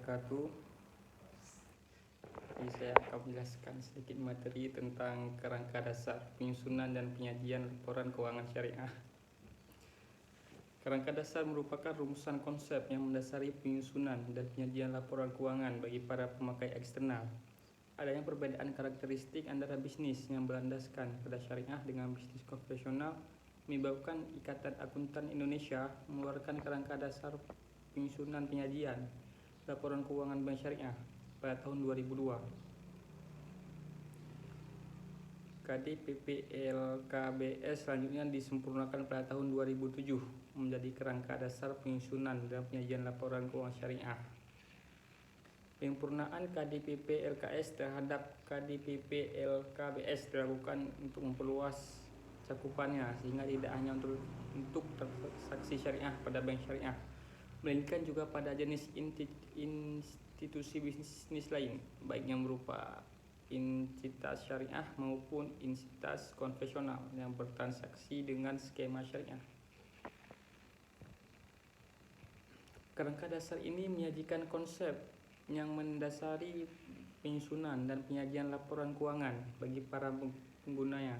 wabarakatuh. Jadi saya akan menjelaskan sedikit materi tentang kerangka dasar penyusunan dan penyajian laporan keuangan syariah. Kerangka dasar merupakan rumusan konsep yang mendasari penyusunan dan penyajian laporan keuangan bagi para pemakai eksternal. Adanya perbedaan karakteristik antara bisnis yang berlandaskan pada syariah dengan bisnis konvensional menyebabkan Ikatan Akuntan Indonesia mengeluarkan kerangka dasar penyusunan penyajian laporan keuangan bank syariah pada tahun 2002. KDPP LKBS selanjutnya disempurnakan pada tahun 2007 menjadi kerangka dasar penyusunan dan penyajian laporan keuangan syariah. Penyempurnaan KDPP LKS terhadap KDPP LKBS dilakukan untuk memperluas cakupannya sehingga tidak hanya untuk transaksi syariah pada bank syariah, melainkan juga pada jenis institusi bisnis lain, baik yang berupa entitas syariah maupun entitas konvensional yang bertransaksi dengan skema syariah. Kerangka dasar ini menyajikan konsep yang mendasari penyusunan dan penyajian laporan keuangan bagi para penggunanya.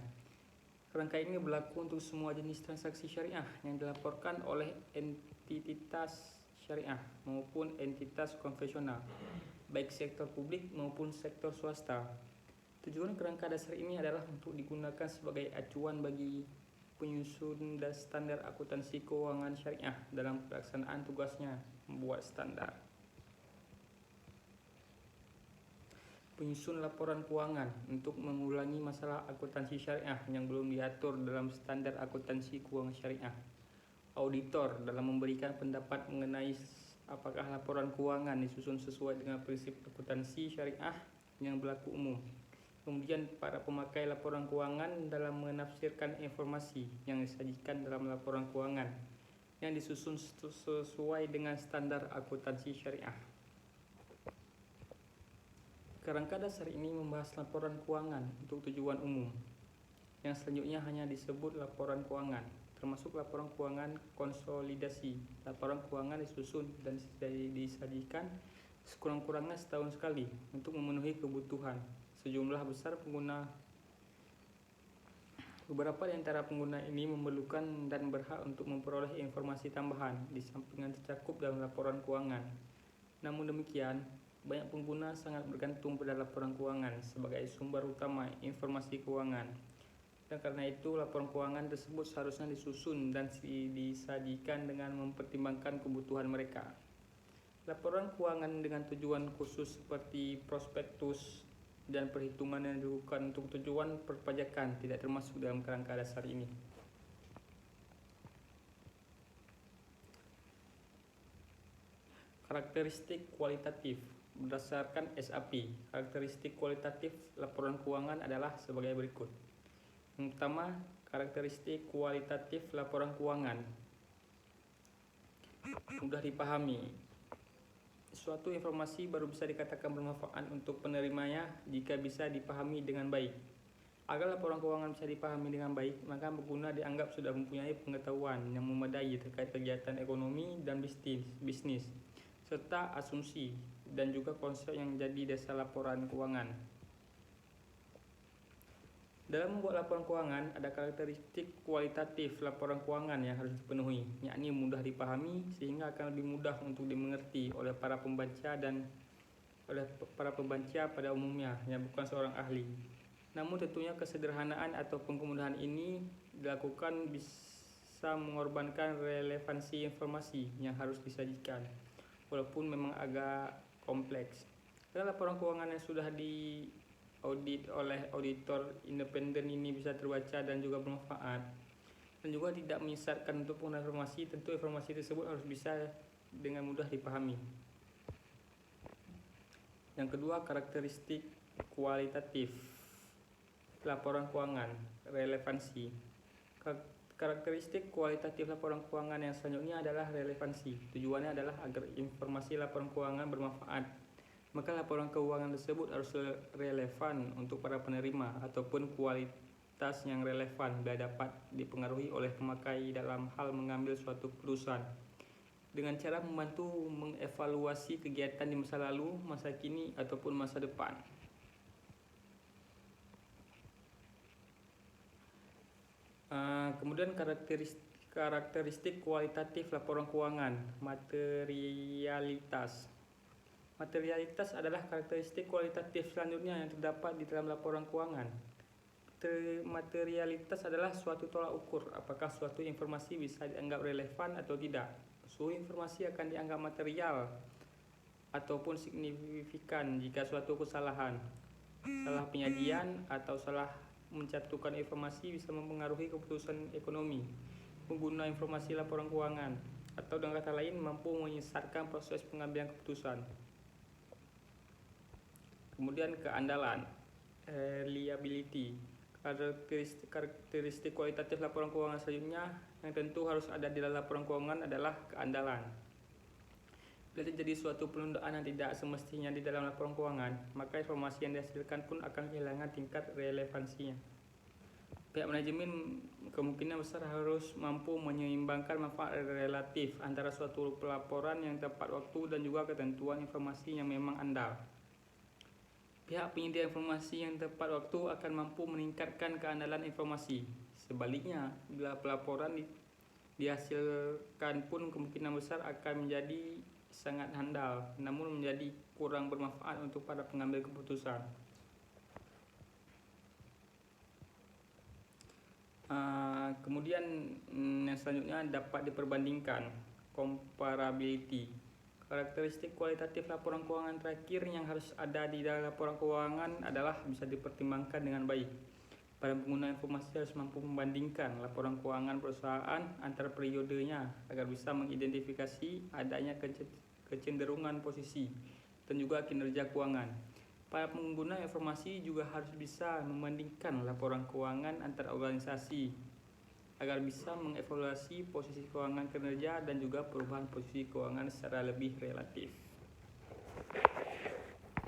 Kerangka ini berlaku untuk semua jenis transaksi syariah yang dilaporkan oleh entitas syariah maupun entitas konvensional, baik sektor publik maupun sektor swasta. Tujuan kerangka dasar ini adalah untuk digunakan sebagai acuan bagi penyusun dan standar akuntansi keuangan syariah dalam pelaksanaan tugasnya membuat standar penyusun laporan keuangan untuk mengulangi masalah akuntansi syariah yang belum diatur dalam standar akuntansi keuangan syariah. Auditor dalam memberikan pendapat mengenai apakah laporan keuangan disusun sesuai dengan prinsip akuntansi syariah yang berlaku umum. Kemudian para pemakai laporan keuangan dalam menafsirkan informasi yang disajikan dalam laporan keuangan yang disusun sesuai dengan standar akuntansi syariah. Kerangka dasar ini membahas laporan keuangan untuk tujuan umum, yang selanjutnya hanya disebut laporan keuangan, termasuk laporan keuangan konsolidasi. Laporan keuangan disusun dan disajikan sekurang-kurangnya setahun sekali untuk memenuhi kebutuhan sejumlah besar pengguna. Beberapa di antara pengguna ini memerlukan dan berhak untuk memperoleh informasi tambahan di samping yang tercakup dalam laporan keuangan. Namun demikian, banyak pengguna sangat bergantung pada laporan keuangan sebagai sumber utama informasi keuangan. Dan karena itu, laporan keuangan tersebut seharusnya disusun dan disajikan dengan mempertimbangkan kebutuhan mereka. Laporan keuangan dengan tujuan khusus seperti prospektus dan perhitungan yang dilakukan untuk tujuan perpajakan tidak termasuk dalam kerangka dasar ini. Karakteristik kualitatif berdasarkan SAP. Karakteristik kualitatif laporan keuangan adalah sebagai berikut. Yang pertama, karakteristik kualitatif laporan keuangan mudah dipahami. Suatu informasi baru bisa dikatakan bermanfaat untuk penerimanya jika bisa dipahami dengan baik. Agar laporan keuangan bisa dipahami dengan baik, maka pengguna dianggap sudah mempunyai pengetahuan yang memadai terkait kegiatan ekonomi dan bisnis, serta asumsi dan juga konsep yang menjadi dasar laporan keuangan. Dalam membuat laporan keuangan, ada karakteristik kualitatif laporan keuangan yang harus dipenuhi, yakni mudah dipahami sehingga akan lebih mudah untuk dimengerti oleh para pembaca pada umumnya yang bukan seorang ahli. Namun tentunya kesederhanaan atau kemudahan ini dilakukan bisa mengorbankan relevansi informasi yang harus disajikan, walaupun memang agak kompleks. Karena laporan keuangan yang sudah diaudit oleh auditor independen ini bisa terbaca dan juga bermanfaat, dan juga tidak menyesatkan untuk pengguna informasi, tentu informasi tersebut harus bisa dengan mudah dipahami. Yang kedua, karakteristik kualitatif laporan keuangan, relevansi. Karakteristik kualitatif laporan keuangan yang selanjutnya adalah relevansi. Tujuannya adalah agar informasi laporan keuangan bermanfaat. Maka laporan keuangan tersebut harus relevan untuk para penerima ataupun kualitas yang relevan bila dapat dipengaruhi oleh pemakai dalam hal mengambil suatu keputusan. dengan cara membantu mengevaluasi kegiatan di masa lalu, masa kini, ataupun masa depan. Kemudian karakteristik kualitatif laporan keuangan, materialitas. Materialitas adalah karakteristik kualitatif selanjutnya yang terdapat di dalam laporan keuangan. Materialitas adalah suatu tolak ukur apakah suatu informasi bisa dianggap relevan atau tidak. Suatu informasi akan dianggap material ataupun signifikan jika suatu kesalahan, salah penyajian, atau salah mencantumkan informasi bisa mempengaruhi keputusan ekonomi pengguna informasi laporan keuangan, atau dengan kata lain mampu menyesatkan proses pengambilan keputusan. Kemudian keandalan, reliability. Karakteristik kualitatif laporan keuangan selanjutnya yang tentu harus ada di dalam laporan keuangan adalah keandalan. Bila terjadi suatu penundaan yang tidak semestinya di dalam laporan keuangan, maka informasi yang dihasilkan pun akan kehilangan tingkat relevansinya. Pihak manajemen kemungkinan besar harus mampu menyeimbangkan manfaat relatif antara suatu pelaporan yang tepat waktu dan juga ketentuan informasi yang memang andal. Pihak penyedia informasi yang tepat waktu akan mampu meningkatkan keandalan informasi. Sebaliknya, bila pelaporan dihasilkan pun kemungkinan besar akan menjadi sangat handal, namun menjadi kurang bermanfaat untuk para pengambil keputusan. Kemudian yang selanjutnya dapat diperbandingkan, comparability. Karakteristik kualitatif laporan keuangan terakhir yang harus ada di dalam laporan keuangan adalah bisa dipertimbangkan dengan baik. Para pengguna informasi harus mampu membandingkan laporan keuangan perusahaan antar periodenya agar bisa mengidentifikasi adanya kecenderungan posisi dan juga kinerja keuangan. Para pengguna informasi juga harus bisa membandingkan laporan keuangan antar organisasi agar bisa mengevaluasi posisi keuangan kinerja dan juga perubahan posisi keuangan secara lebih relatif.